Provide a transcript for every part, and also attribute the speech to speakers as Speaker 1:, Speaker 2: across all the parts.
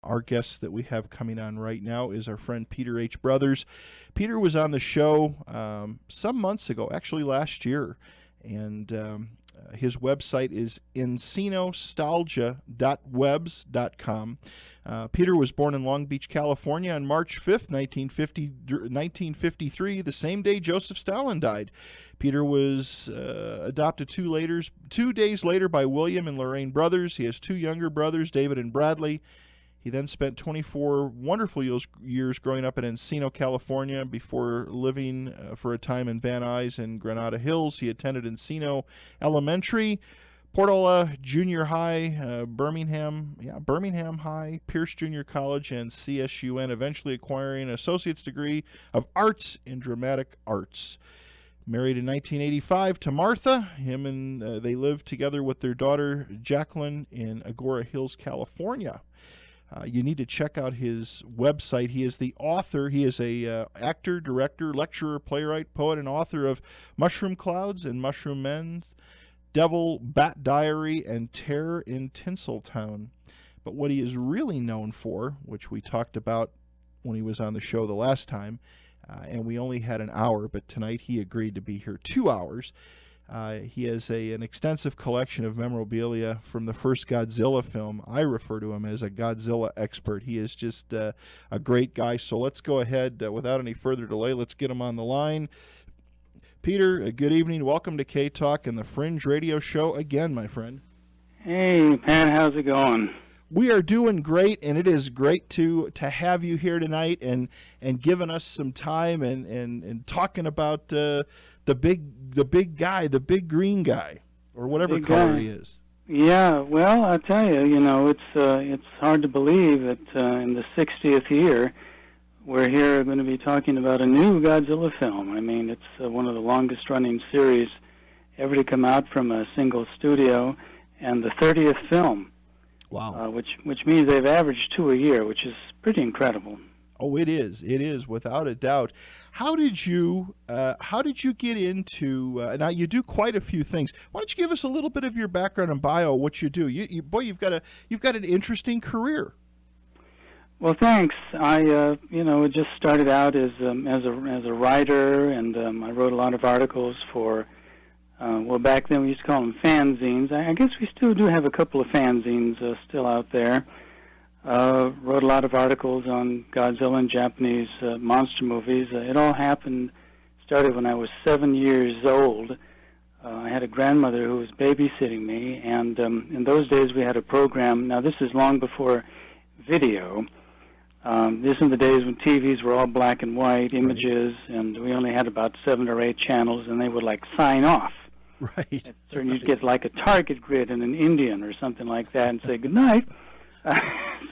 Speaker 1: Our guest that we have coming on right now is our friend Peter H. Brothers. Peter was on the show some months ago, actually last year, and his website is encinostalgia.webs.com. Peter was born in Long Beach, California on March 5th, 1953, the same day Joseph Stalin died. Peter was adopted 2 days later by William and Lorraine Brothers. He has two younger brothers, David and Bradley. He then spent 24 wonderful years growing up in Encino, California, before living for a time in Van Nuys and Granada Hills. He attended Encino Elementary, Portola Junior High, Birmingham High, Pierce Junior College, and CSUN, eventually acquiring an associate's degree of arts in dramatic arts. Married in 1985 to Martha. They lived together with their daughter Jacqueline in Agora Hills, California. You need to check out his website. He is the author. He is a actor, director, lecturer, playwright, poet, and author of Mushroom Clouds and Mushroom Men's, Devil, Bat Diary, and Terror in Tinseltown. But what he is really known for, which we talked about when he was on the show the last time, and we only had an hour, but tonight he agreed to be here 2 hours. He has an extensive collection of memorabilia from the first Godzilla film. I refer to him as a Godzilla expert. He is just a great guy. So let's go ahead, without any further delay, let's get him on the line. Peter, good evening. Welcome to K-Talk and the Fringe Radio Show again, my friend.
Speaker 2: Hey, Pat, how's it going?
Speaker 1: We are doing great, and it is great to have you here tonight and giving us some time and talking about the big guy, the big green guy, or whatever color he is.
Speaker 2: Yeah, well, I'll tell you, it's hard to believe that in the 60th year, we're here going to be talking about a new Godzilla film. I mean, it's one of the longest-running series ever to come out from a single studio, and the 30th film.
Speaker 1: Wow.
Speaker 2: Which means they've averaged 2 a year, which is pretty incredible.
Speaker 1: Oh, it is. It is, without a doubt. How did you get into? Now you do quite a few things. Why don't you give us a little bit of your background and bio? What you do? You've got an interesting career.
Speaker 2: Well, thanks. I just started out as a writer, and I wrote a lot of articles for. Well, back then we used to call them fanzines. I guess we still do have a couple of fanzines still out there. Wrote a lot of articles on Godzilla and Japanese monster movies. It all started when I was 7 years old. I had a grandmother who was babysitting me, and in those days we had a program. Now, this is long before video. This is the days when TVs were all black and white images, and we only had about 7 or 8 channels, and they would, sign off.
Speaker 1: Right.
Speaker 2: So you'd get like a target grid and an Indian or something like that and say goodnight.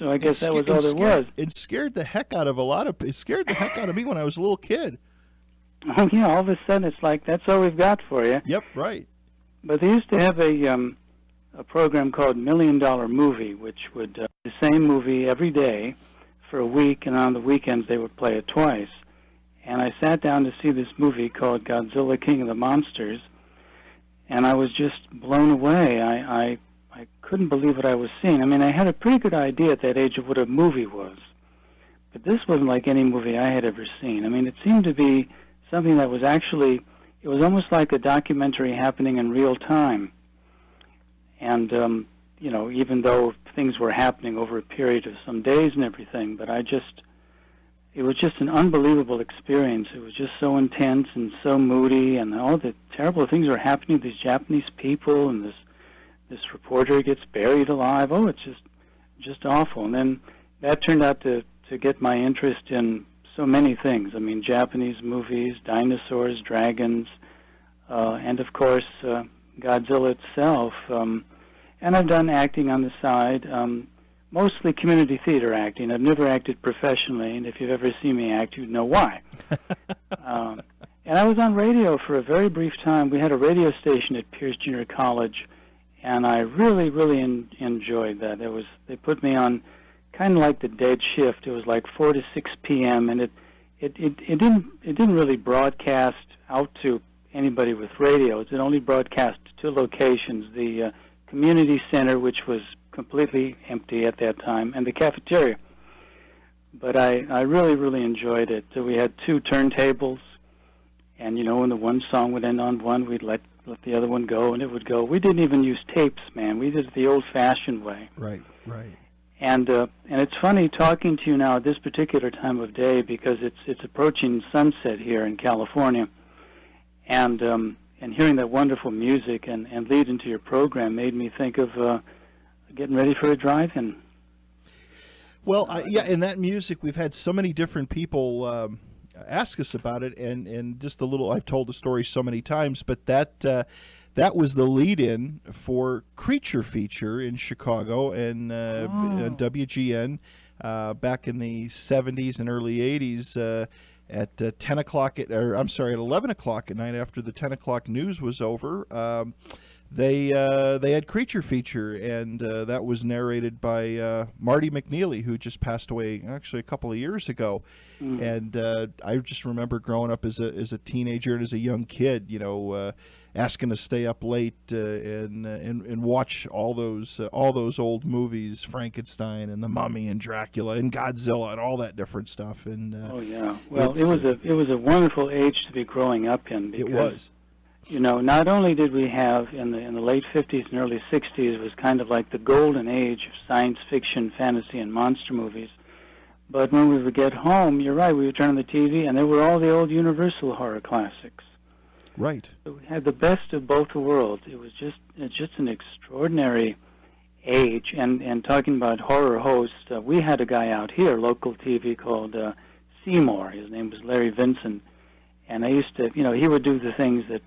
Speaker 2: So I guess that was all there was.
Speaker 1: It scared the heck out of it scared the heck out of me when I was a little kid.
Speaker 2: Oh, yeah, all of a sudden it's like, that's all we've got for you.
Speaker 1: Yep, right.
Speaker 2: But they used to have a program called $1 Million Movie, which would the same movie every day for a week, and on the weekends they would play it twice. And I sat down to see this movie called Godzilla, King of the Monsters, and I was just blown away. I couldn't believe what I was seeing. I mean, I had a pretty good idea at that age of what a movie was, but this wasn't like any movie I had ever seen. I mean, it seemed to be something that was actually, it was almost like a documentary happening in real time. And, even though things were happening over a period of some days and everything, but it was just an unbelievable experience. It was just so intense and so moody, and all the terrible things were happening to these Japanese people, and this reporter gets buried alive. Oh, it's just awful. And then that turned out to get my interest in so many things. I mean, Japanese movies, dinosaurs, dragons, and of course Godzilla itself. And I've done acting on the side. Mostly community theater acting. I've never acted professionally, and if you've ever seen me act, you'd know why. And I was on radio for a very brief time. We had a radio station at Pierce Junior College, and I really, really enjoyed that. They put me on kind of like the dead shift. It was like 4 to 6 p.m., and it didn't really broadcast out to anybody with radios. It only broadcast to 2 locations: the community center, which was completely empty at that time, and the cafeteria. But I really, really enjoyed it. So we had two turntables, and when the one song would end on one, we'd let the other one go, and it would go. We didn't even use tapes, man. We did it the old-fashioned way.
Speaker 1: Right, right.
Speaker 2: And it's funny talking to you now at this particular time of day because it's approaching sunset here in California, and hearing that wonderful music and lead into your program made me think of getting ready for a drive-in.
Speaker 1: Well, yeah, and that music, we've had so many different people ask us about it, and just I've told the story so many times, but that was the lead-in for Creature Feature in Chicago and WGN back in the 70s and early 80s at 10 o'clock at 11 o'clock at night after the 10 o'clock news was over. They had Creature Feature, and that was narrated by Marty McNeely, who just passed away actually a couple of years ago. And I just remember growing up as a teenager and as a young kid, asking to stay up late and watch all those old movies, Frankenstein and The Mummy and Dracula and Godzilla and all that different stuff. And
Speaker 2: oh yeah, well, it was a wonderful age to be growing up in. Because,
Speaker 1: it was.
Speaker 2: Not only did we have in the late 50s and early 60s, it was kind of like the golden age of science fiction, fantasy, and monster movies. But when we would get home, you're right, we would turn on the TV, and there were all the old Universal horror classics.
Speaker 1: Right.
Speaker 2: So we had the best of both worlds. It's just an extraordinary age. And talking about horror hosts, we had a guy out here, local TV, called Seymour. His name was Larry Vincent. And I used to, he would do the things that,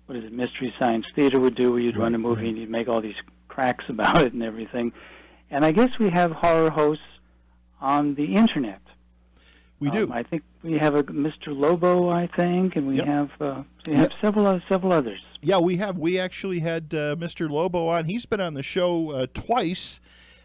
Speaker 2: Mystery Science Theater would do, where you'd run a movie and you'd make all these cracks about it and everything. And I guess we have horror hosts on the Internet.
Speaker 1: We do.
Speaker 2: I think we have a Mr. Lobo, and we have several others.
Speaker 1: Yeah, we have. We actually had Mr. Lobo on. He's been on the show twice.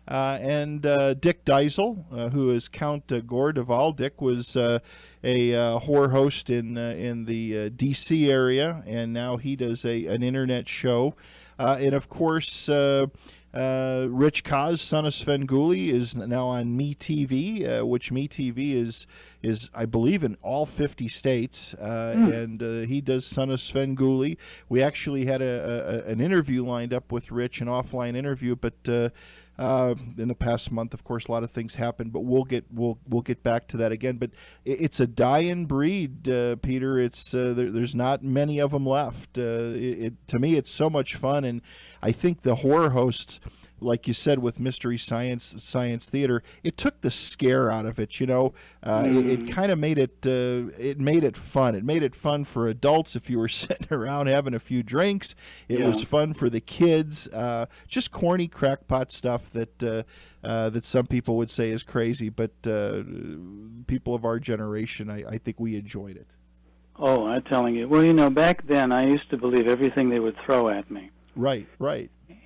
Speaker 1: And Dick Deisel, who is Count Gore Duval. Dick was a horror host in the D.C. area, and now he does an internet show. And of course, Rich Kaz, son of Svengoolie, is now on MeTV, which MeTV is I believe in all 50 states, and he does Son of Svengoolie. We actually had an interview lined up with Rich, an offline interview, but in the past month, of course, a lot of things happened, but we'll get back to that again. But it's a dying breed, Peter. It's there's not many of them left. To me, it's so much fun, and I think the horror hosts, like you said, with Mystery Science Theater, it took the scare out of it. It kind of made it fun. It made it fun for adults if you were sitting around having a few drinks. It was fun for the kids. Just corny crackpot stuff that some people would say is crazy, but people of our generation, I think we enjoyed it.
Speaker 2: Oh, I'm telling you. Well, back then I used to believe everything they would throw at me.
Speaker 1: Right.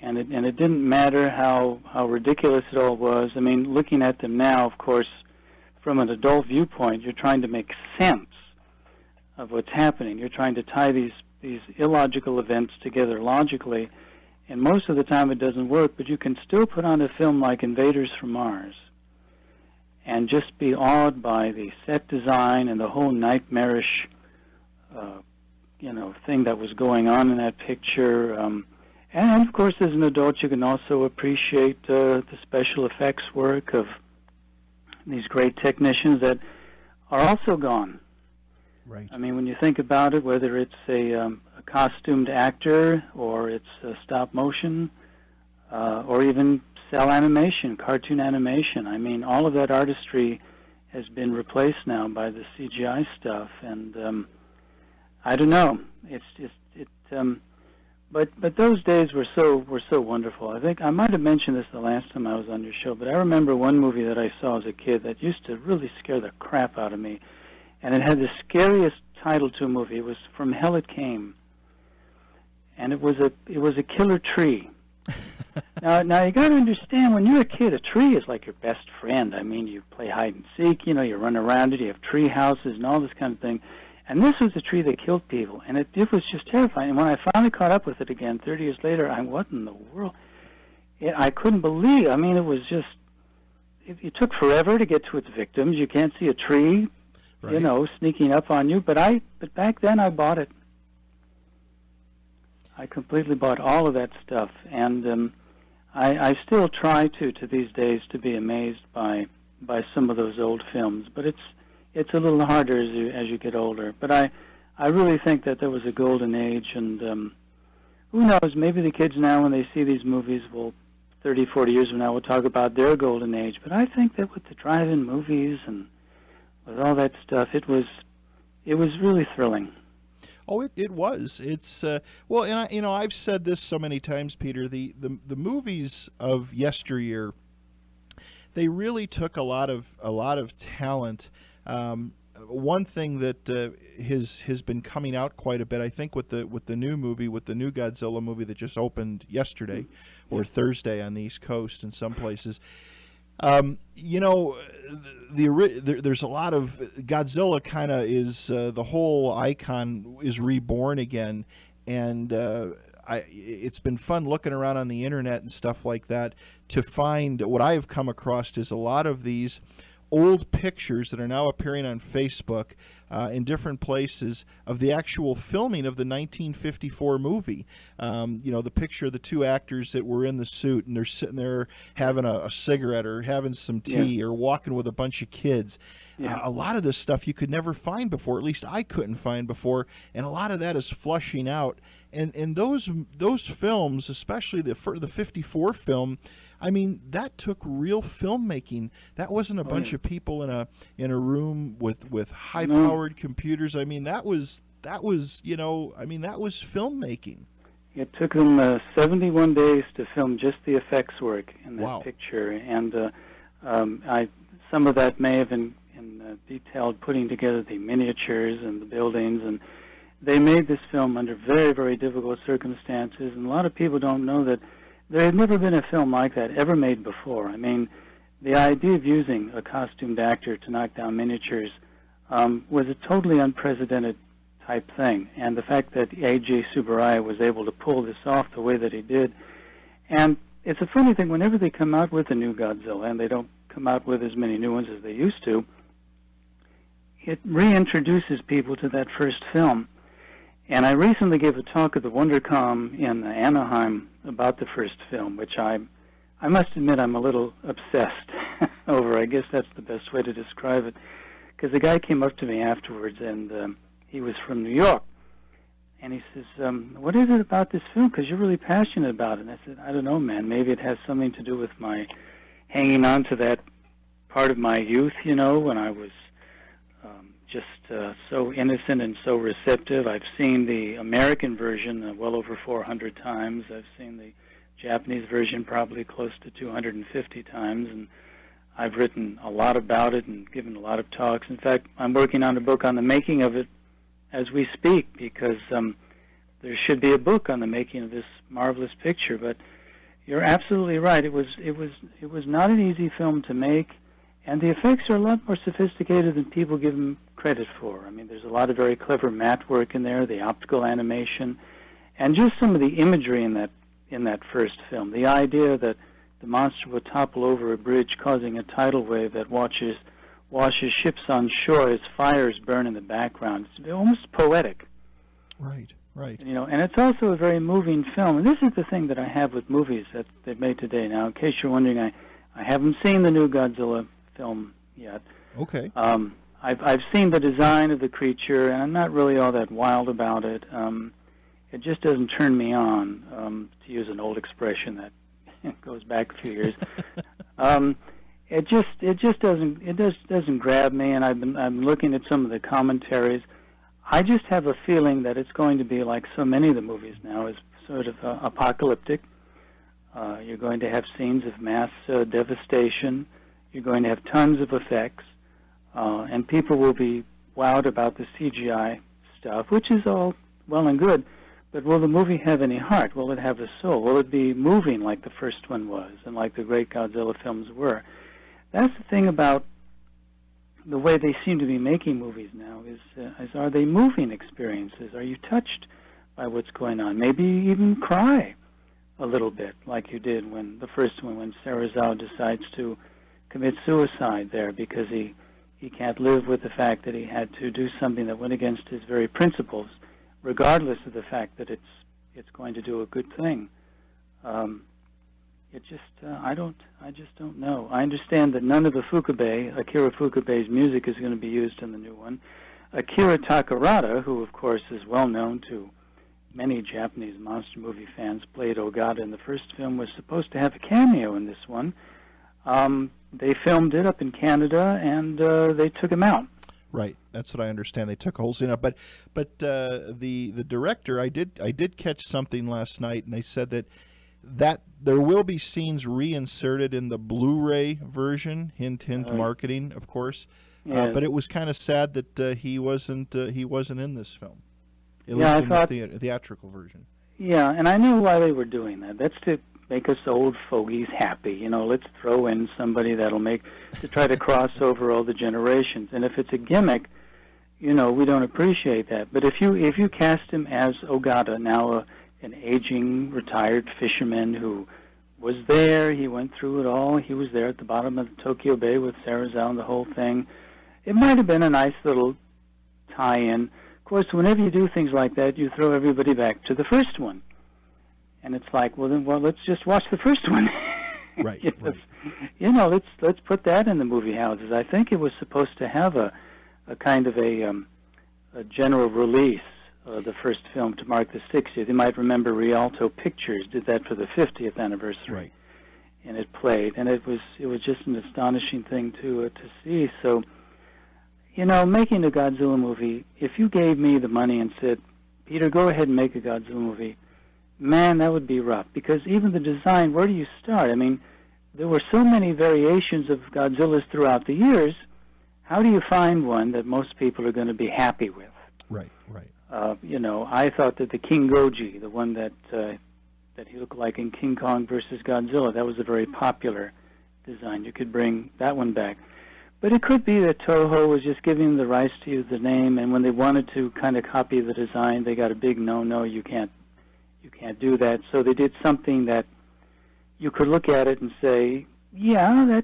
Speaker 2: And it didn't matter how ridiculous it all was. I mean, looking at them now, of course, from an adult viewpoint, you're trying to make sense of what's happening. You're trying to tie these illogical events together logically, and most of the time it doesn't work, but you can still put on a film like Invaders from Mars and just be awed by the set design and the whole nightmarish thing that was going on in that picture. And, of course, as an adult, you can also appreciate the special effects work of these great technicians that are also gone.
Speaker 1: Right.
Speaker 2: I mean, when you think about it, whether it's a costumed actor or it's stop motion or even cell animation, cartoon animation, I mean, all of that artistry has been replaced now by the CGI stuff. And I don't know. But those days were so wonderful. I think I might have mentioned this the last time I was on your show, but I remember one movie that I saw as a kid that used to really scare the crap out of me, and it had the scariest title to a movie. It was From Hell It Came, and it was a killer tree. Now you got to understand, when you're a kid, a tree is like your best friend. I mean, you play hide and seek, you run around it, you have tree houses and all this kind of thing. And this was a tree that killed people, and it was just terrifying. And when I finally caught up with it again 30 years later, what in the world? I couldn't believe. I mean, it was just. It took forever to get to its victims. You can't see a tree,
Speaker 1: Right.
Speaker 2: you know, sneaking up on you. But back then I bought it. I completely bought all of that stuff, and I still try to these days to be amazed by some of those old films. But it's a little harder as you get older. But I really think that there was a golden age, and who knows? Maybe the kids now, when they see these movies, will 30, 40 years from now, we'll talk about their golden age. But I think that with the drive-in movies and with all that stuff, it was really thrilling.
Speaker 1: Oh, it was. It's well, and I've said this so many times, Peter. The movies of yesteryear, they really took a lot of talent. One thing that has been coming out quite a bit, I think, with the new movie, with the new Godzilla movie that just opened yesterday or Thursday on the East Coast in some places. You know, there's a lot of Godzilla. Kind of is the whole icon is reborn again, and it's been fun looking around on the internet and stuff like that to find what I have come across is a lot of these old pictures that are now appearing on Facebook in different places of the actual filming of the 1954 movie. You know, the picture of the two actors that were in the suit, and they're sitting there having a cigarette or having some tea or walking with a bunch of kids. A lot of this stuff you could never find before, at least I couldn't find before, and a lot of that is flushing out. And those films, especially the 54 film, I mean, that took real filmmaking. That wasn't a bunch of people in a room with high-powered computers. I mean, that was you know, I mean, that was filmmaking.
Speaker 2: It took them 71 days to film just the effects work in that picture, and some of that may have been detailed putting together the miniatures and the buildings, and they made this film under very, very difficult circumstances, and a lot of people don't know that there had never been a film like that ever made before. I mean, the idea of using a costumed actor to knock down miniatures was a totally unprecedented type thing, and the fact that A.J. Tsuburaya was able to pull this off the way that he did. And it's a funny thing, whenever they come out with a new Godzilla, and they don't come out with as many new ones as they used to, it reintroduces people to that first film. And I recently gave a talk at the WonderCom in Anaheim about the first film, which I must admit I'm a little obsessed over. I guess that's the best way to describe it. Because the guy came up to me afterwards, and he was from New York. And he says, what is it about this film? Because you're really passionate about it. And I said, I don't know, man. Maybe it has something to do with my hanging on to that part of my youth, you know, when I was just so innocent and so receptive. I've seen the American version well over 400 times. I've seen the Japanese version probably close to 250 times, and I've written a lot about it and given a lot of talks. In fact, I'm working on a book on the making of it as we speak, because there should be a book on the making of this marvelous picture. But you're absolutely right. It was not an easy film to make, and the effects are a lot more sophisticated than people give them credit for. I mean, there's a lot of very clever matte work in there, the optical animation, and just some of the imagery in that first film. The idea that the monster would topple over a bridge, causing a tidal wave that washes ships on shore as fires burn in the background. It's almost poetic.
Speaker 1: Right.
Speaker 2: You know, and it's also a very moving film. And this is the thing that I have with movies that they've made today. Now, in case you're wondering, I haven't seen the new Godzilla film yet.
Speaker 1: Okay.
Speaker 2: I've seen the design of the creature, and I'm not really all that wild about it. It just doesn't turn me on, to use an old expression that goes back a few years. It just doesn't grab me, and I'm looking at some of the commentaries. I just have a feeling that it's going to be like so many of the movies now, is sort of apocalyptic. You're going to have scenes of mass devastation. You're going to have tons of effects, and people will be wowed about the CGI stuff, which is all well and good. But will the movie have any heart? Will it have a soul? Will it be moving like the first one was, and like the great Godzilla films were? That's the thing about the way they seem to be making movies now, is are they moving experiences? Are you touched by what's going on? Maybe even cry a little bit, like you did when the first one, when Sarazao decides to commit suicide there because he can't live with the fact that he had to do something that went against his very principles, regardless of the fact that it's going to do a good thing. It just I just don't know. I understand that none of the Akira Fukube's music is going to be used in the new one. Akira Takarada, who of course is well known to many Japanese monster movie fans, played Ogata in the first film, was supposed to have a cameo in this one. They filmed it up in Canada, and they took him out.
Speaker 1: Right, that's what I understand. They took a whole scene up, but the director, I did catch something last night, and they said that there will be scenes reinserted in the Blu-ray version. Hint, marketing, of course. Yeah. But it was kind of sad that he wasn't in this film. At least in the theatrical version.
Speaker 2: Yeah, and I knew why they were doing that. That's to make us old fogies happy. You know, let's throw in somebody to try to cross over all the generations. And if it's a gimmick, you know, we don't appreciate that. But if you cast him as Ogata, now an aging, retired fisherman who was there, he went through it all, he was there at the bottom of the Tokyo Bay with Sarazao and the whole thing, it might have been a nice little tie-in. Of course, whenever you do things like that, you throw everybody back to the first one. And it's like, well, let's just watch the first one.
Speaker 1: Right. Right.
Speaker 2: You know, let's put that in the movie houses. I think it was supposed to have a kind of a general release, the first film, to mark the 60th. You might remember Rialto Pictures did that for the 50th anniversary.
Speaker 1: Right.
Speaker 2: And it played, and it was just an astonishing thing to see. So, you know, making a Godzilla movie, if you gave me the money and said, Peter, go ahead and make a Godzilla movie, man, that would be rough. Because even the design, where do you start? I mean, there were so many variations of Godzillas throughout the years. How do you find one that most people are going to be happy with?
Speaker 1: Right, right.
Speaker 2: You know, I thought that the King Goji, the one that he looked like in King Kong versus Godzilla, that was a very popular design. You could bring that one back. But it could be that Toho was just giving the rights to use the name, and when they wanted to kind of copy the design, they got a big no, you can't do that. So they did something that you could look at it and say, yeah,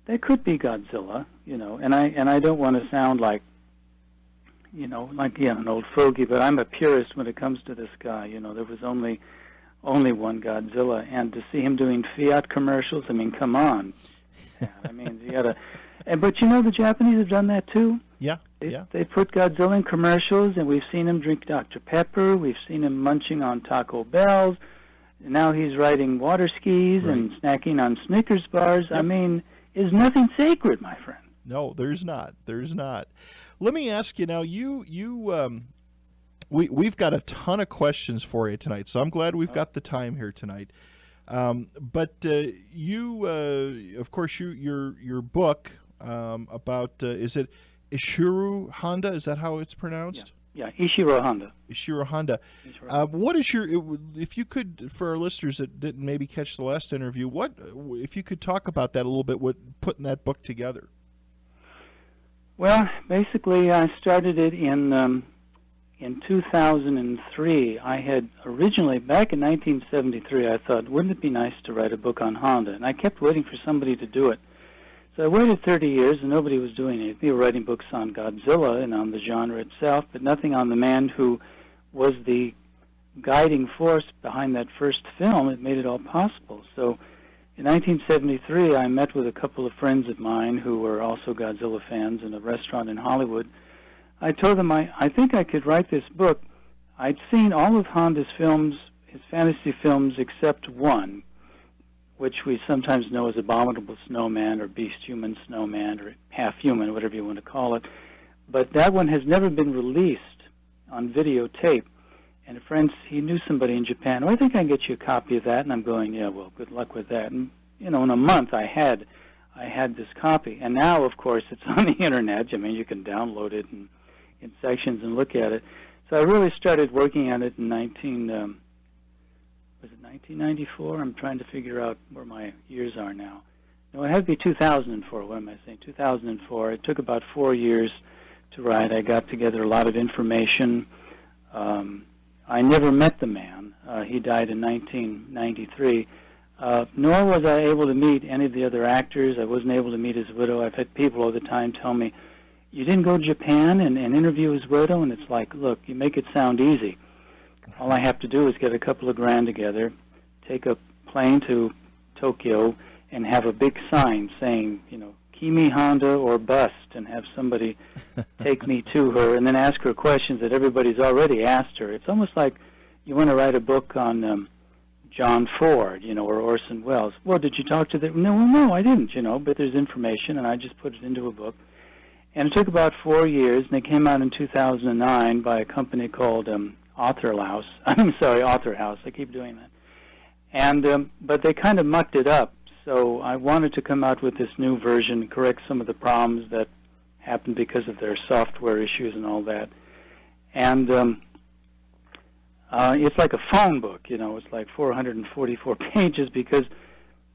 Speaker 2: that could be Godzilla, you know. And I don't want to sound like, you know, like an old fogey, but I'm a purist when it comes to this guy. You know, there was only one Godzilla, and to see him doing Fiat commercials, I mean, come on. Yeah, I mean, you gotta. But you know, the Japanese have done that too.
Speaker 1: Yeah,
Speaker 2: They put Godzilla in commercials, and we've seen him drink Dr. Pepper. We've seen him munching on Taco Bells. And now he's riding water skis and snacking on Snickers bars. Yep. I mean, is nothing sacred, my friend?
Speaker 1: No, there's not. There's not. Let me ask you now. We've got a ton of questions for you tonight, so I'm glad we've got the time here tonight. But of course, your book about is it Ishiro Honda? Is that how it's pronounced?
Speaker 2: Yeah, Ishiro Honda.
Speaker 1: Ishiro Honda. What is if you could, for our listeners that didn't maybe catch the last interview, if you could talk about that a little bit, putting that book together?
Speaker 2: Well, basically, I started it in 2003. I had originally, back in 1973, I thought, wouldn't it be nice to write a book on Honda? And I kept waiting for somebody to do it. So I waited 30 years, and nobody was doing anything. They were writing books on Godzilla and on the genre itself, but nothing on the man who was the guiding force behind that first film. It made it all possible. So in 1973, I met with a couple of friends of mine who were also Godzilla fans in a restaurant in Hollywood. I told them I think I could write this book. I'd seen all of Honda's films, his fantasy films, except one, which we sometimes know as Abominable Snowman or Beast Human Snowman or Half Human, whatever you want to call it. But that one has never been released on videotape. And a friend, he knew somebody in Japan, I think I can get you a copy of that. And I'm going, yeah, well, good luck with that. And, you know, in a month I had this copy. And now, of course, it's on the Internet. I mean, you can download it in sections and look at it. So I really started working on it in 1994? I'm trying to figure out where my years are now. No, it had to be 2004. What am I saying? 2004. It took about 4 years to write. I got together a lot of information. I never met the man. He died in 1993. Nor was I able to meet any of the other actors. I wasn't able to meet his widow. I've had people all the time tell me, you didn't go to Japan and interview his widow? And it's like, look, you make it sound easy. All I have to do is get a couple of grand together, take a plane to Tokyo, and have a big sign saying, Kimi Honda or bust, and have somebody take me to her, and then ask her questions that everybody's already asked her. It's almost like you want to write a book on John Ford, or Orson Welles. Well, did you talk to them? No, I didn't, but there's information, and I just put it into a book. And it took about 4 years, and it came out in 2009 by a company called Author House. I keep doing that. And but they kind of mucked it up. So I wanted to come out with this new version, correct some of the problems that happened because of their software issues and all that. And it's like a phone book, it's like 444 pages because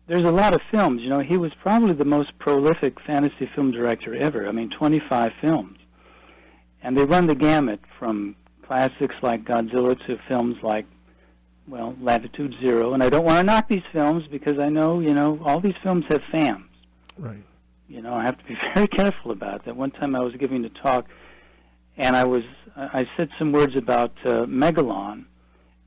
Speaker 2: there's a lot of films. He was probably the most prolific fantasy film director ever. 25 films. And they run the gamut from classics like Godzilla to films like, Latitude Zero. And I don't want to knock these films because I know, all these films have fans.
Speaker 1: Right.
Speaker 2: I have to be very careful about that. One time I was giving a talk, and I said some words about Megalon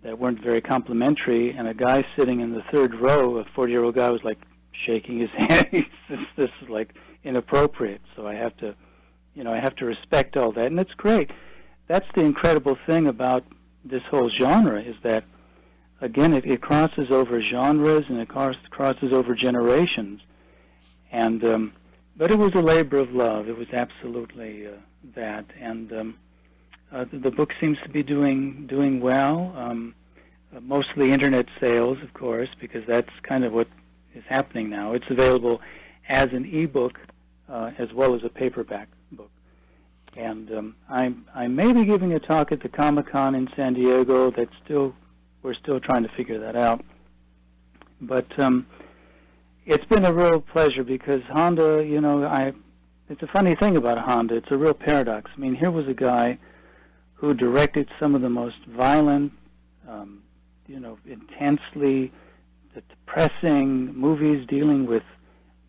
Speaker 2: that weren't very complimentary, and a guy sitting in the third row, a 40-year-old guy, was like shaking his head. This is like inappropriate. So I have to, I have to respect all that, and it's great. That's the incredible thing about this whole genre is that, again, it crosses over genres and it crosses over generations. And but it was a labor of love. It was absolutely that. And the book seems to be doing well. Mostly internet sales, of course, because that's kind of what is happening now. It's available as an ebook as well as a paperback book. And I may be giving a talk at the Comic-Con in San Diego. We're still trying to figure that out. But it's been a real pleasure because Honda, it's a funny thing about Honda. It's a real paradox. Here was a guy who directed some of the most violent, intensely depressing movies dealing with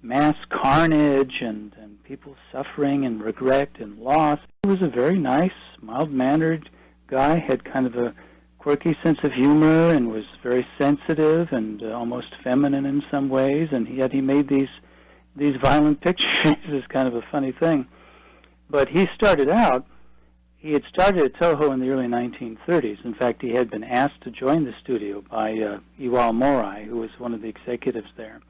Speaker 2: mass carnage and people suffering and regret and loss. He was a very nice, mild-mannered guy, had kind of a quirky sense of humor and was very sensitive and almost feminine in some ways, and yet he made these violent pictures. Is kind of a funny thing. But he had started at Toho in the early 1930s. In fact, he had been asked to join the studio by Iwao Morai, who was one of the executives there,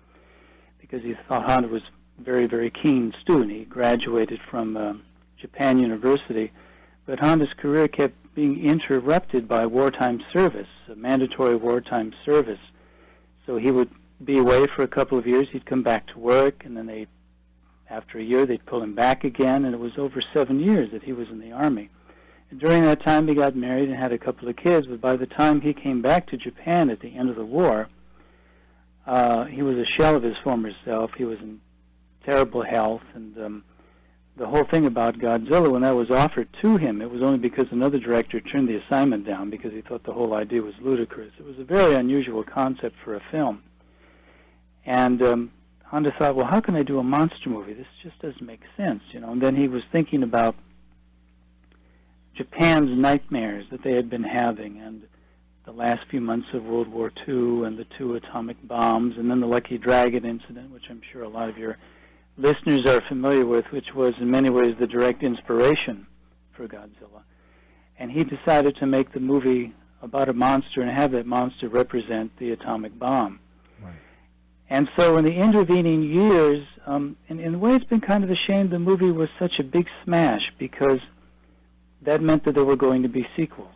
Speaker 2: because he thought Honda was very, very keen student. He graduated from Japan University, but Honda's career kept being interrupted by wartime service, mandatory wartime service. So he would be away for a couple of years. He'd come back to work, and then after a year, they'd pull him back again, and it was over 7 years that he was in the Army. And during that time, he got married and had a couple of kids, but by the time he came back to Japan at the end of the war, he was a shell of his former self. He was in terrible health, and the whole thing about Godzilla, when that was offered to him, it was only because another director turned the assignment down because he thought the whole idea was ludicrous. It was a very unusual concept for a film. And Honda thought, well, how can I do a monster movie? This just doesn't make sense, And then he was thinking about Japan's nightmares that they had been having, and the last few months of World War II, and the 2 atomic bombs, and then the Lucky Dragon incident, which I'm sure a lot of your listeners are familiar with, which was in many ways the direct inspiration for Godzilla. And he decided to make the movie about a monster and have that monster represent the atomic bomb.
Speaker 1: Right.
Speaker 2: And so in the intervening years, in a way it's been kind of a shame the movie was such a big smash, because that meant that there were going to be sequels.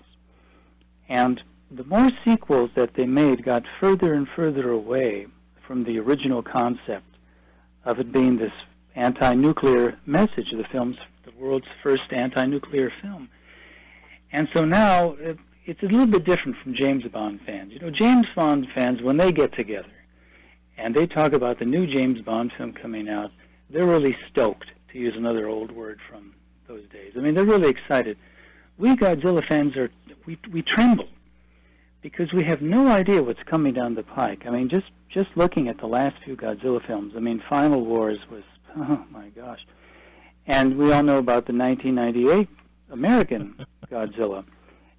Speaker 2: And the more sequels that they made got further and further away from the original concept of it being this anti-nuclear message. The world's first anti-nuclear film. And so now it's a little bit different from James Bond fans. James Bond fans, when they get together and they talk about the new James Bond film coming out, they're really stoked, to use another old word from those days. They're really excited. We Godzilla fans we tremble because we have no idea what's coming down the pike. I mean, just looking at the last few Godzilla films, I mean, Final Wars was, oh my gosh. And we all know about the 1998 American Godzilla.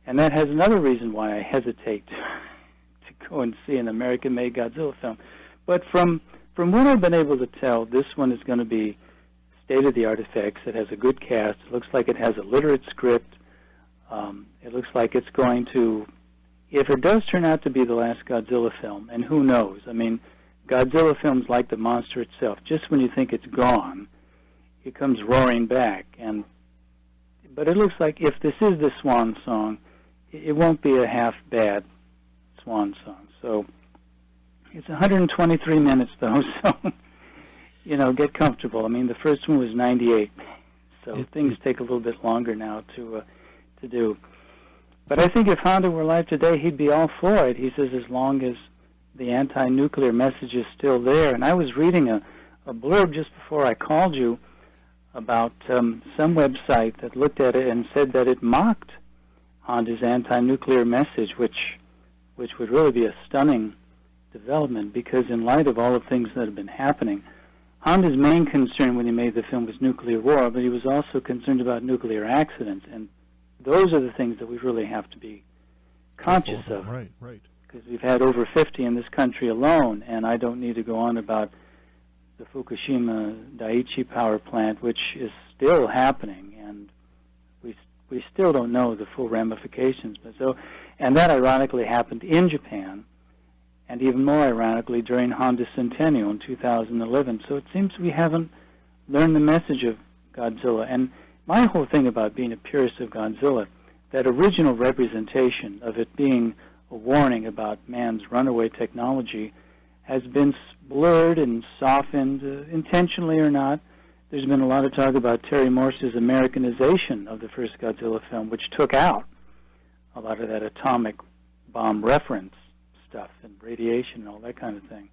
Speaker 2: And that has another reason why I hesitate to go and see an American-made Godzilla film. But from what I've been able to tell, this one is going to be state-of-the-art effects. It has a good cast. It looks like it has a literate script. It looks like it's going to, if it does turn out to be the last Godzilla film, and who knows, I mean, Godzilla films like the monster itself, just when you think it's gone, it comes roaring back. But it looks like if this is the swan song, it won't be a half-bad swan song. So it's 123 minutes, though, so, you know, get comfortable. I mean, the first one was 98, so things take a little bit longer now to do. But I think if Honda were alive today, he'd be all for it. He says as long as the anti-nuclear message is still there. And I was reading a blurb just before I called you about some website that looked at it and said that it mocked Honda's anti-nuclear message, which would really be a stunning development, because in light of all the things that have been happening, Honda's main concern when he made the film was nuclear war, but he was also concerned about nuclear accidents, and those are the things that we really have to be conscious of.
Speaker 1: Right.
Speaker 2: Because we've had over 50 in this country alone, and I don't need to go on about the Fukushima Daiichi power plant, which is still happening, and we still don't know the full ramifications. And that ironically happened in Japan, and even more ironically during Honda's centennial in 2011. So it seems we haven't learned the message of Godzilla. And my whole thing about being a purist of Godzilla, that original representation of it being a warning about man's runaway technology, has been blurred and softened, intentionally or not. There's been a lot of talk about Terry Morse's Americanization of the first Godzilla film, which took out a lot of that atomic bomb reference stuff and radiation and all that kind of thing.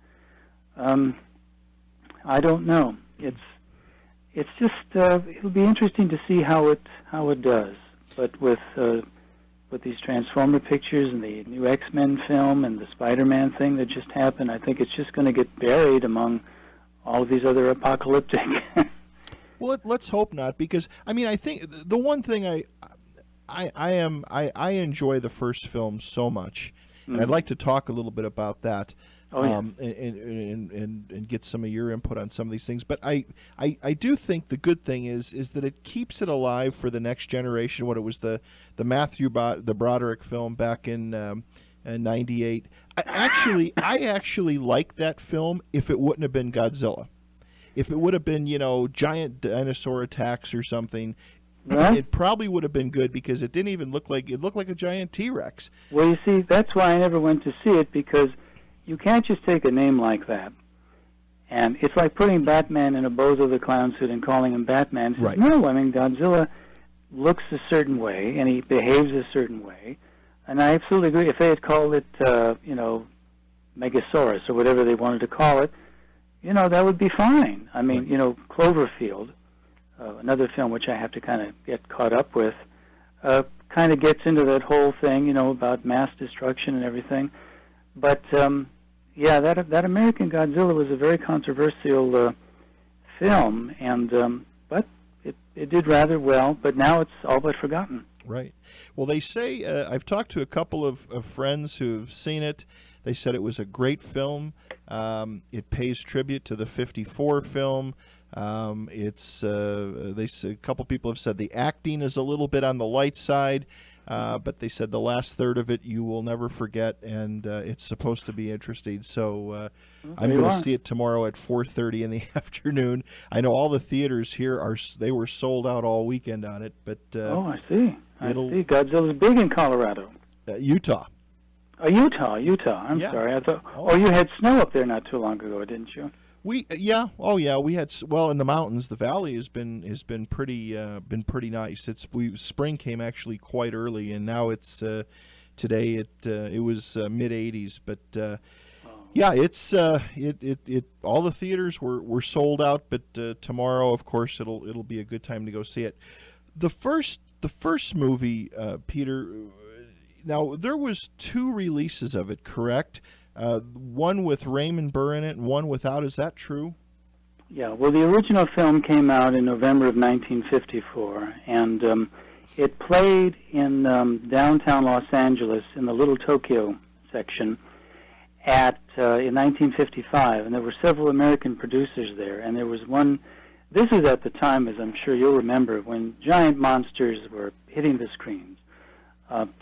Speaker 2: I don't know. It's just it'll be interesting to see how it does. But with these Transformer pictures and the new X-Men film and the Spider-Man thing that just happened, I think it's just going to get buried among all of these other apocalyptic.
Speaker 1: Well, let's hope not, because I mean, I think the one thing I enjoy the first film so much, and I'd like to talk a little bit about that.
Speaker 2: Oh, yeah.
Speaker 1: And get some of your input on some of these things. But I do think the good thing is that it keeps it alive for the next generation. What it was the Broderick film back in '98. I actually like that film if it wouldn't have been Godzilla. If it would have been, giant dinosaur attacks or something, it probably would have been good, because it didn't even look like a giant T-Rex.
Speaker 2: Well, you see, that's why I never went to see it, because you can't just take a name like that. And it's like putting Batman in a Bozo the Clown suit and calling him Batman.
Speaker 1: Right.
Speaker 2: No, I mean, Godzilla looks a certain way, and he behaves a certain way. And I absolutely agree. If they had called it, Megasaurus or whatever they wanted to call it, that would be fine. I mean, Cloverfield, another film which I have to kind of get caught up with, kind of gets into that whole thing, about mass destruction and everything. But that American Godzilla was a very controversial film, and but it did rather well. But now it's all but forgotten.
Speaker 1: Right. Well, they say I've talked to a couple of friends who've seen it. They said it was a great film. It pays tribute to the '54 film. A couple people have said the acting is a little bit on the light side. But they said the last third of it you will never forget, and it's supposed to be interesting. So I'm going to see it tomorrow at 4:30 in the afternoon. I know all the theaters here they were sold out all weekend on it. But
Speaker 2: I see. I see. Godzilla's big in Colorado.
Speaker 1: Utah.
Speaker 2: Utah. I'm sorry. I thought. Oh, you had snow up there not too long ago, didn't you?
Speaker 1: We had in the mountains. The valley has been pretty nice. Spring came actually quite early, and now it's today it was mid 80s. But it's all the theaters were sold out. But tomorrow, of course, it'll be a good time to go see it. The first movie, Peter. Now, there was 2 releases of it, correct? One with Raymond Burr in it and one without. Is that true?
Speaker 2: Yeah, well, the original film came out in November of 1954, and it played in downtown Los Angeles in the Little Tokyo section in 1955, and there were several American producers there, and there was one. This is at the time, as I'm sure you'll remember, when giant monsters were hitting the screens.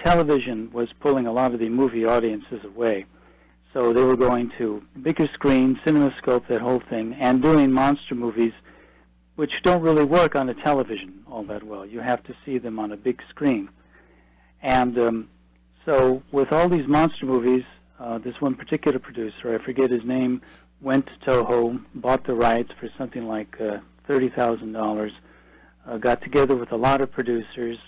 Speaker 2: Television was pulling a lot of the movie audiences away. So they were going to bigger screens, CinemaScope, that whole thing, and doing monster movies, which don't really work on a television all that well. You have to see them on a big screen. And so with all these monster movies, this one particular producer, I forget his name, went to Toho, bought the rights for something like $30,000, got together with a lot of producers.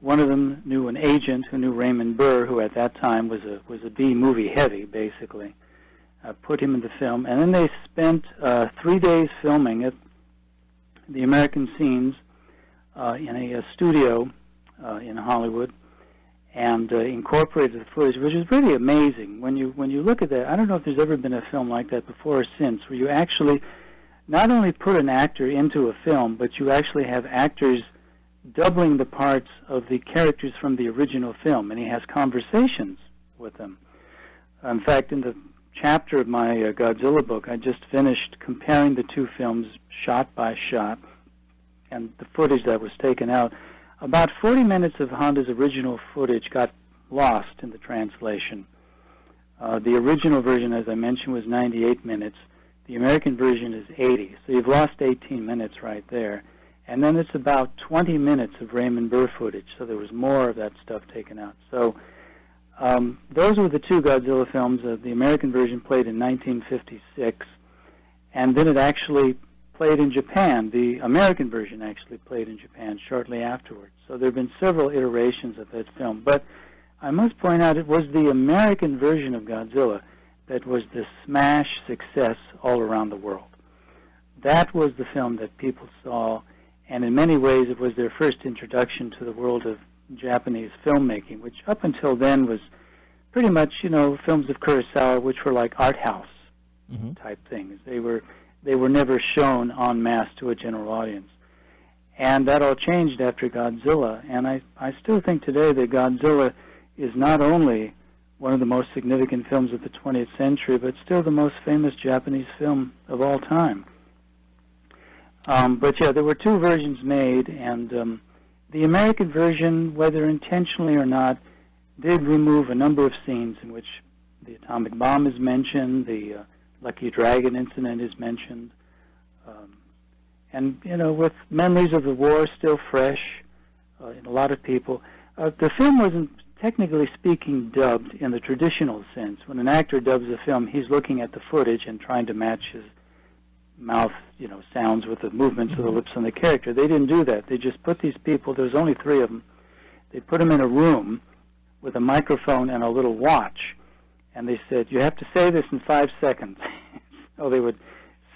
Speaker 2: One of them knew an agent who knew Raymond Burr, who at that time was a B movie heavy, basically. Put him in the film, and then they spent 3 days filming it, the American scenes, in a studio in Hollywood, and incorporated the footage, which is really amazing. When you look at that, I don't know if there's ever been a film like that before or since, where you actually not only put an actor into a film, but you actually have actors doubling the parts of the characters from the original film, and he has conversations with them. In fact, in the chapter of my Godzilla book, I just finished comparing the 2 films shot by shot and the footage that was taken out. About 40 minutes of Honda's original footage got lost in the translation. The original version, as I mentioned, was 98 minutes. The American version is 80, so you've lost 18 minutes right there. And then it's about 20 minutes of Raymond Burr footage, so there was more of that stuff taken out. So those were the 2 Godzilla films. The American version played in 1956, and then it actually played in Japan. The American version actually played in Japan shortly afterwards. So there have been several iterations of that film. But I must point out it was the American version of Godzilla that was the smash success all around the world. That was the film that people saw, and in many ways it was their first introduction to the world of Japanese filmmaking, which up until then was pretty much, films of Kurosawa, which were like art house type things. They were never shown en masse to a general audience. And that all changed after Godzilla, and I still think today that Godzilla is not only one of the most significant films of the 20th century, but still the most famous Japanese film of all time. But yeah, there were 2 versions made, and the American version, whether intentionally or not, did remove a number of scenes in which the atomic bomb is mentioned, the Lucky Dragon incident is mentioned, and with memories of the war still fresh in a lot of people, the film wasn't, technically speaking, dubbed in the traditional sense. When an actor dubs a film, he's looking at the footage and trying to match his mouth, sounds with the movements of the lips on the character. They didn't do that. They just put these people, there's only 3 of them, they put them in a room with a microphone and a little watch, and they said, you have to say this in 5 seconds. So they would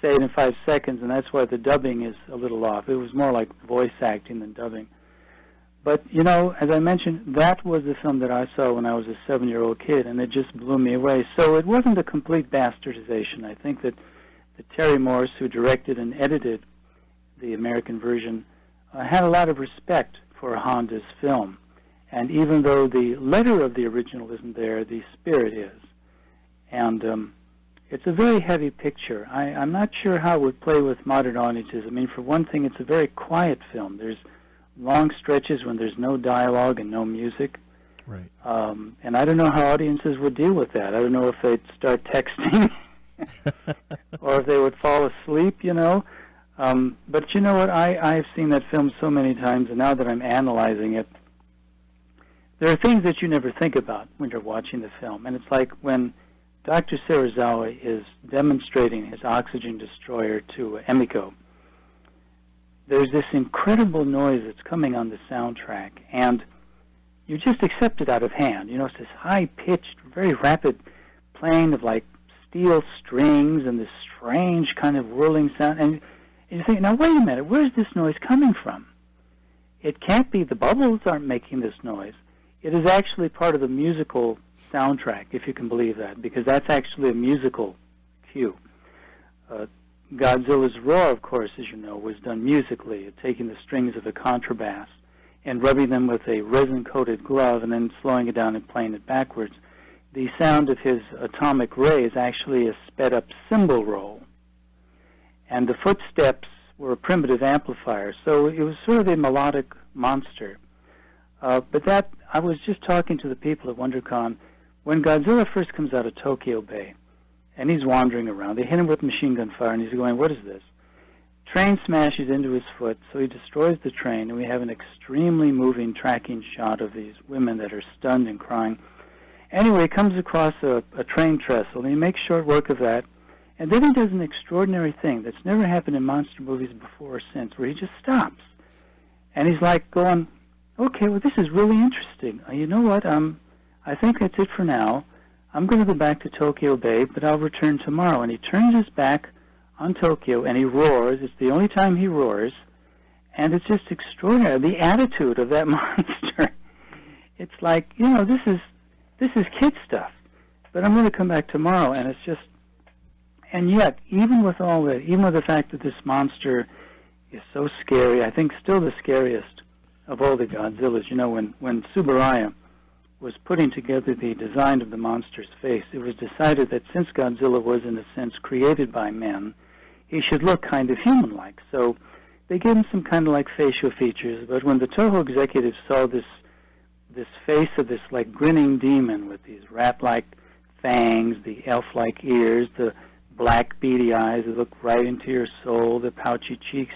Speaker 2: say it in 5 seconds, and that's why the dubbing is a little off. It was more like voice acting than dubbing. But, as I mentioned, that was the film that I saw when I was a 7-year-old kid, and it just blew me away. So it wasn't a complete bastardization. I think that Terry Morse, who directed and edited the American version, had a lot of respect for Honda's film. And even though the letter of the original isn't there, the spirit is. And it's a very heavy picture. I'm not sure how it would play with modern audiences. I mean, for one thing, it's a very quiet film. There's long stretches when there's no dialogue and no music.
Speaker 1: Right.
Speaker 2: And I don't know how audiences would deal with that. I don't know if they'd start texting or if they would fall asleep, But you know what? I've seen that film so many times, and now that I'm analyzing it, there are things that you never think about when you're watching the film. And it's like when Dr. Serizawa is demonstrating his oxygen destroyer to Emiko, there's this incredible noise that's coming on the soundtrack, and you just accept it out of hand. It's this high-pitched, very rapid playing of like steel strings and this strange kind of whirling sound. And you think, now wait a minute, where's this noise coming from? It can't be the bubbles aren't making this noise. It is actually part of the musical soundtrack, if you can believe that, because that's actually a musical cue. Godzilla's roar, of course, as you know, was done musically, taking the strings of a contrabass and rubbing them with a resin-coated glove and then slowing it down and playing it backwards. The sound of his atomic ray is actually a sped-up cymbal roll. And the footsteps were a primitive amplifier, so it was sort of a melodic monster. But that, I was just talking to the people at WonderCon, when Godzilla first comes out of Tokyo Bay, and he's wandering around, they hit him with machine gun fire, and he's going, what is this? Train smashes into his foot, so he destroys the train, and we have an extremely moving tracking shot of these women that are stunned and crying. Anyway, he comes across a train trestle, and he makes short work of that, and then he does an extraordinary thing that's never happened in monster movies before or since, where he just stops. And he's like going, okay, well, this is really interesting. You know what? I think that's it for now. I'm going to go back to Tokyo Bay, but I'll return tomorrow. And he turns his back on Tokyo, and he roars. It's the only time he roars. And it's just extraordinary. The attitude of that monster. It's like, you know, this is kid stuff. But I'm going to come back tomorrow, and it's just... And yet, even with all that, even with the fact that this monster is so scary, I think still the scariest of all the Godzillas. You know, when Tsuburaya was putting together the design of the monster's face, it was decided that since Godzilla was, in a sense, created by men, he should look kind of human-like. So they gave him some kind of like facial features, but when the Toho executives saw this face of this like grinning demon with these rat-like fangs, the elf-like ears, the black beady eyes that look right into your soul, the pouchy cheeks,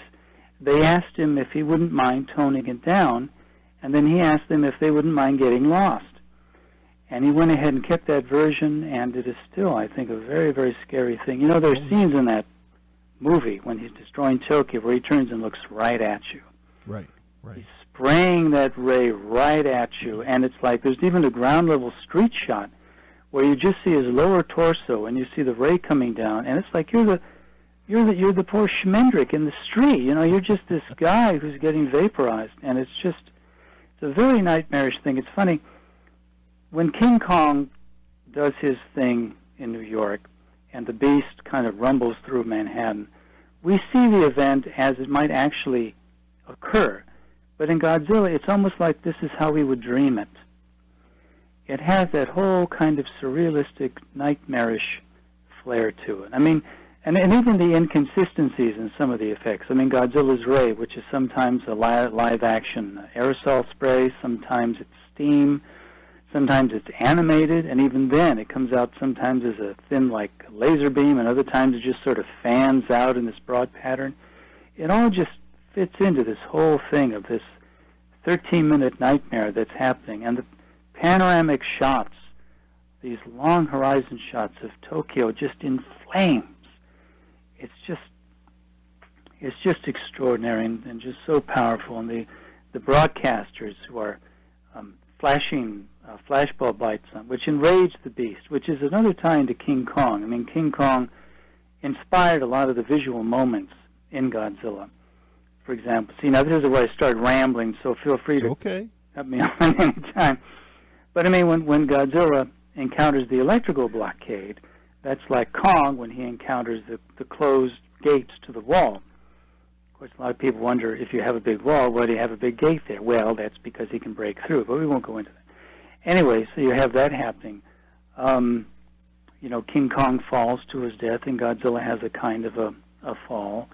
Speaker 2: they asked him if he wouldn't mind toning it down, and then he asked them if they wouldn't mind getting lost. And he went ahead and kept that version, and it is still, I think, a very, very scary thing. You know, there are scenes in that movie when he's destroying Tokyo where he turns and looks right at you.
Speaker 1: Right.
Speaker 2: He's spraying that ray right at you, and it's like there's even a ground-level street shot where you just see his lower torso, and you see the ray coming down, and it's like you're the poor Schmendrick in the street. You know, you're just this guy who's getting vaporized, and it's a very nightmarish thing. It's funny, when King Kong does his thing in New York, and the beast kind of rumbles through Manhattan, we see the event as it might actually occur. But in Godzilla, it's almost like this is how we would dream it. It has that whole kind of surrealistic, nightmarish flair to it. I mean, and even the inconsistencies in some of the effects. I mean, Godzilla's ray, which is sometimes a live-action aerosol spray, sometimes it's steam, sometimes it's animated, and even then it comes out sometimes as a thin, like, laser beam, and other times it just sort of fans out in this broad pattern. It all just fits into this whole thing of this 13-minute nightmare that's happening. And the panoramic shots, these long horizon shots of Tokyo just in flames. It's just extraordinary and just so powerful. And the broadcasters who are flashing flashbulb lights on, which enrage the beast, which is another tie into King Kong. I mean, King Kong inspired a lot of the visual moments in Godzilla. For example, see, now this is where I start rambling, so feel free to cut me on any time. But I mean, when Godzilla encounters the electrical blockade, that's like Kong when he encounters the closed gates to the wall. Of course, a lot of people wonder, if you have a big wall, why do you have a big gate there? Well, that's because he can break through, but we won't go into that. Anyway, so you have that happening. You know, King Kong falls to his death, and Godzilla has a kind of a fall.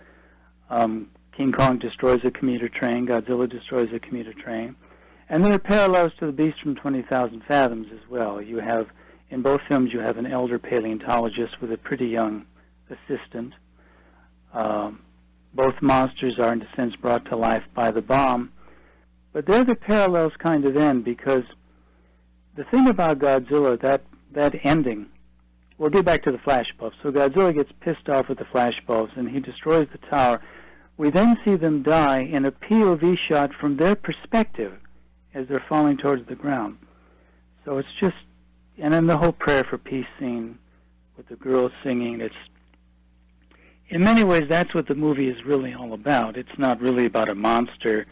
Speaker 2: King Kong destroys a commuter train, Godzilla destroys a commuter train. And there are parallels to The Beast from 20,000 Fathoms as well. You have, in both films, you have an elder paleontologist with a pretty young assistant. Both monsters are, in a sense, brought to life by the bomb. But there the parallels kind of end, because the thing about Godzilla, that ending, we'll get back to the flashbulbs. So Godzilla gets pissed off with the flashbulbs, and he destroys the tower. We then see them die in a POV shot from their perspective as they're falling towards the ground. So it's just, and then the whole prayer for peace scene with the girls singing, it's, in many ways, that's what the movie is really all about. It's not really about a monster.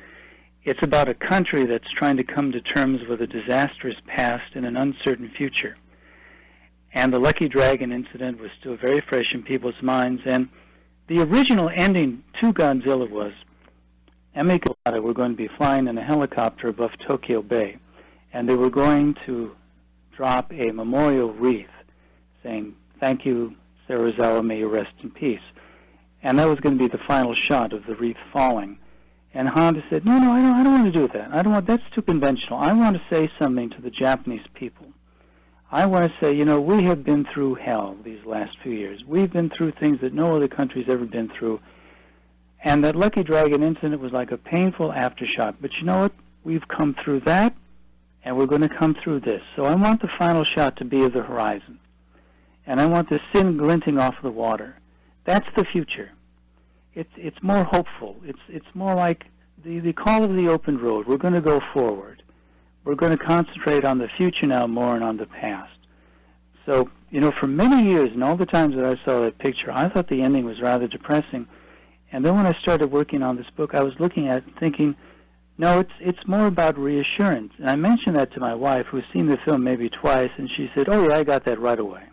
Speaker 2: It's about a country that's trying to come to terms with a disastrous past and an uncertain future. And the Lucky Dragon incident was still very fresh in people's minds. And the original ending to Godzilla was Emiko and Okada were going to be flying in a helicopter above Tokyo Bay, and they were going to drop a memorial wreath saying, "Thank you, Serizawa, may you rest in peace." And that was going to be the final shot of the wreath falling. And Honda said, no, I don't want to do that. That's too conventional. I want to say something to the Japanese people. I want to say, we have been through hell these last few years. We've been through things that no other country's ever been through. And that Lucky Dragon incident was like a painful aftershock. But you know what? We've come through that, and we're going to come through this. So I want the final shot to be of the horizon. And I want the sin glinting off the water. That's the future. It's more hopeful. It's more like the call of the open road. We're going to go forward. We're going to concentrate on the future now more and on the past. So, for many years and all the times that I saw that picture, I thought the ending was rather depressing. And then when I started working on this book, I was looking at it thinking, no, it's more about reassurance. And I mentioned that to my wife, who's seen the film maybe twice, and she said, oh, yeah, I got that right away.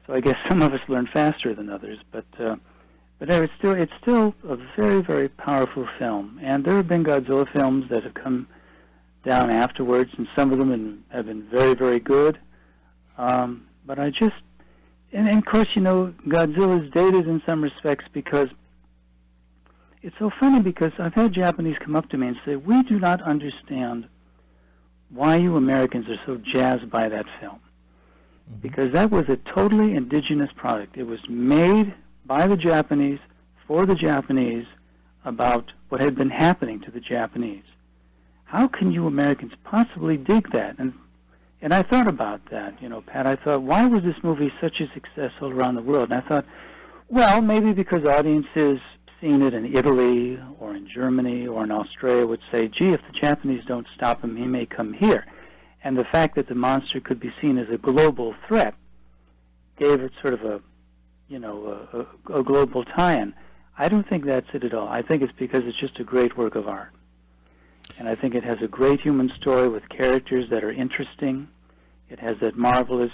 Speaker 2: So I guess some of us learn faster than others, but it's still a very, very powerful film. And there have been Godzilla films that have come down afterwards, and some of them have been very, very good. But I just, and of course, Godzilla's dated in some respects because it's so funny because I've had Japanese come up to me and say, we do not understand why you Americans are so jazzed by that film. Because that was a totally indigenous product. It was made by the Japanese, for the Japanese, about what had been happening to the Japanese. How can you Americans possibly dig that? And I thought about that, Pat. I thought, why was this movie such a success all around the world? And I thought, well, maybe because audiences seen it in Italy or in Germany or in Australia would say, gee, if the Japanese don't stop him, he may come here. And the fact that the monster could be seen as a global threat gave it sort of a global tie-in. I don't think that's it at all. I think it's because it's just a great work of art. And I think it has a great human story with characters that are interesting. It has that marvelous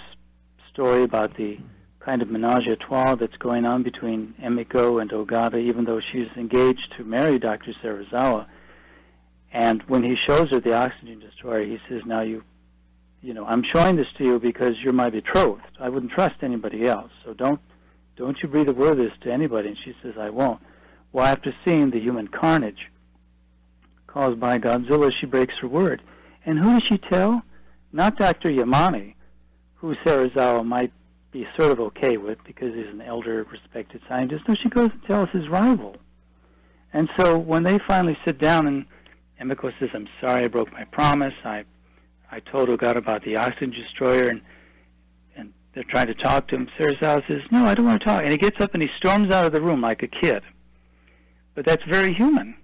Speaker 2: story about the kind of menage a trois that's going on between Emiko and Ogata, even though she's engaged to marry Dr. Serizawa. And when he shows her the oxygen destroyer, he says, now I'm showing this to you because you're my betrothed. I wouldn't trust anybody else, so don't you breathe a word of this to anybody. And she says, I won't. Well, after seeing the human carnage caused by Godzilla, she breaks her word. And who does she tell? Not Dr. Yamane, who Serizawa might be sort of okay with because he's an elder, respected scientist. No, she goes and tells his rival. And so when they finally sit down and Emiko says, I'm sorry, I broke my promise. I told Ogata about the oxygen destroyer, and they're trying to talk to him. Serizawa says, no, I don't want to talk. And he gets up and he storms out of the room like a kid. But that's very human.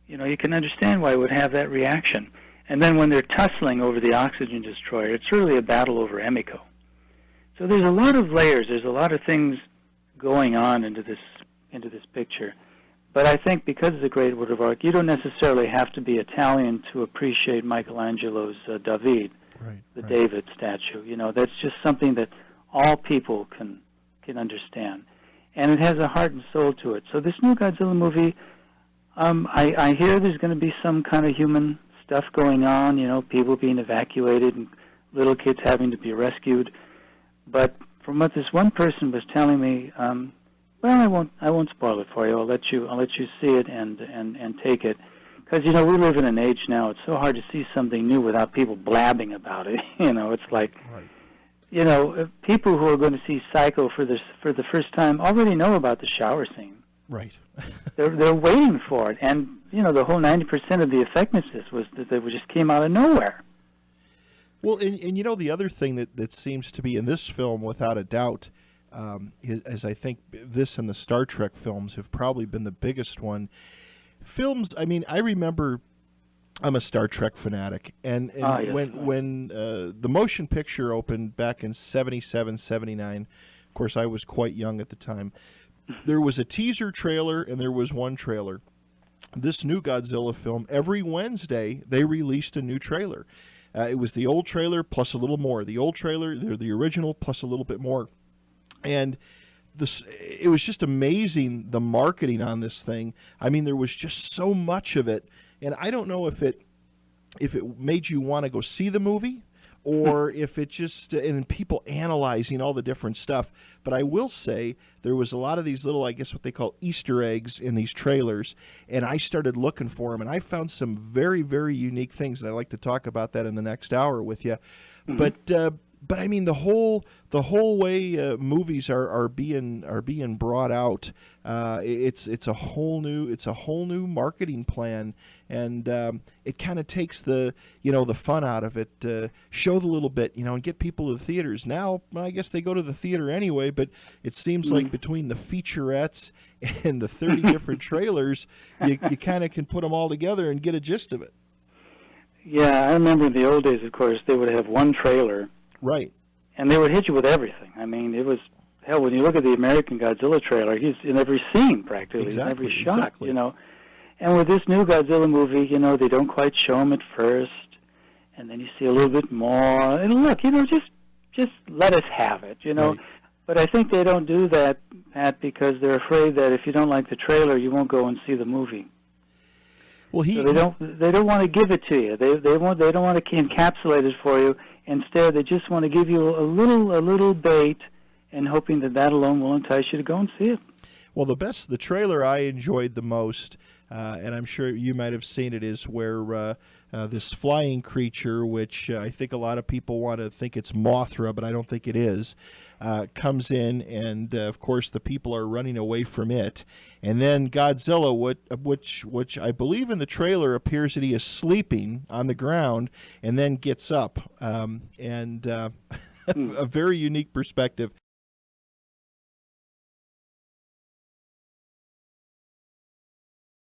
Speaker 2: You can understand why he would have that reaction. And then when they're tussling over the oxygen destroyer, it's really a battle over Emiko. So there's a lot of layers. There's a lot of things going on into this picture. But I think because it's a great work of art, you don't necessarily have to be Italian to appreciate Michelangelo's David, the David statue. That's just something that all people can understand. And it has a heart and soul to it. So this new Godzilla movie, I hear there's going to be some kind of human stuff going on, people being evacuated and little kids having to be rescued. But from what this one person was telling me, well, I won't spoil it for you. I'll let you see it and take it, because we live in an age now. It's so hard to see something new without people blabbing about it. It's like, people who are going to see Psycho for the first time already know about the shower scene.
Speaker 1: Right.
Speaker 2: They're waiting for it, and the whole 90% of the effectiveness was that they just came out of nowhere.
Speaker 1: Well, and the other thing that seems to be in this film, without a doubt, as I think this and the Star Trek films have probably been the biggest one. Films, I remember, I'm a Star Trek fanatic, and
Speaker 2: yes,
Speaker 1: when the motion picture opened back in 77, 79, of course I was quite young at the time, there was a teaser trailer and there was one trailer. this new Godzilla film, every Wednesday they released a new trailer. It was the old trailer plus a little more. The old trailer, the original plus a little bit more. And it was just amazing, the marketing on this thing. I mean, there was just so much of it. And I don't know if it made you want to go see the movie, or if it just, and people analyzing all the different stuff. But I will say there was a lot of these little, I guess what they call Easter eggs in these trailers, and I started looking for them, and I found some very, very unique things, and I'd like to talk about that in the next hour with you. Mm-hmm. But I mean, the whole way movies are being brought out, it's a whole new marketing plan, and it kind of takes the fun out of it. Show the little bit, and get people to the theaters. Now, I guess they go to the theater anyway, but it seems like between the featurettes and the 30 different trailers, you kind of can put them all together and get a gist of it.
Speaker 2: Yeah, I remember in the old days, of course, they would have one trailer.
Speaker 1: Right.
Speaker 2: And they would hit you with everything. I mean, it was, hell, when you look at the American Godzilla trailer, he's in every scene practically,
Speaker 1: exactly,
Speaker 2: in every shot,
Speaker 1: exactly.
Speaker 2: And with this new Godzilla movie, they don't quite show him at first, and then you see a little bit more. And look, just let us have it,
Speaker 1: Right.
Speaker 2: But I think they don't do that, Pat, because they're afraid that if you don't like the trailer, you won't go and see the movie.
Speaker 1: Well,
Speaker 2: so they don't want to give it to you. They don't want to encapsulate it for you. Instead, they just want to give you a little bait, and hoping that alone will entice you to go and see it.
Speaker 1: Well, the trailer I enjoyed the most, and I'm sure you might have seen it, is where this flying creature, which I think a lot of people want to think it's Mothra, but I don't think it is, comes in, and of course the people are running away from it. And then Godzilla, which I believe in the trailer appears that he is sleeping on the ground, and then gets up, a very unique perspective.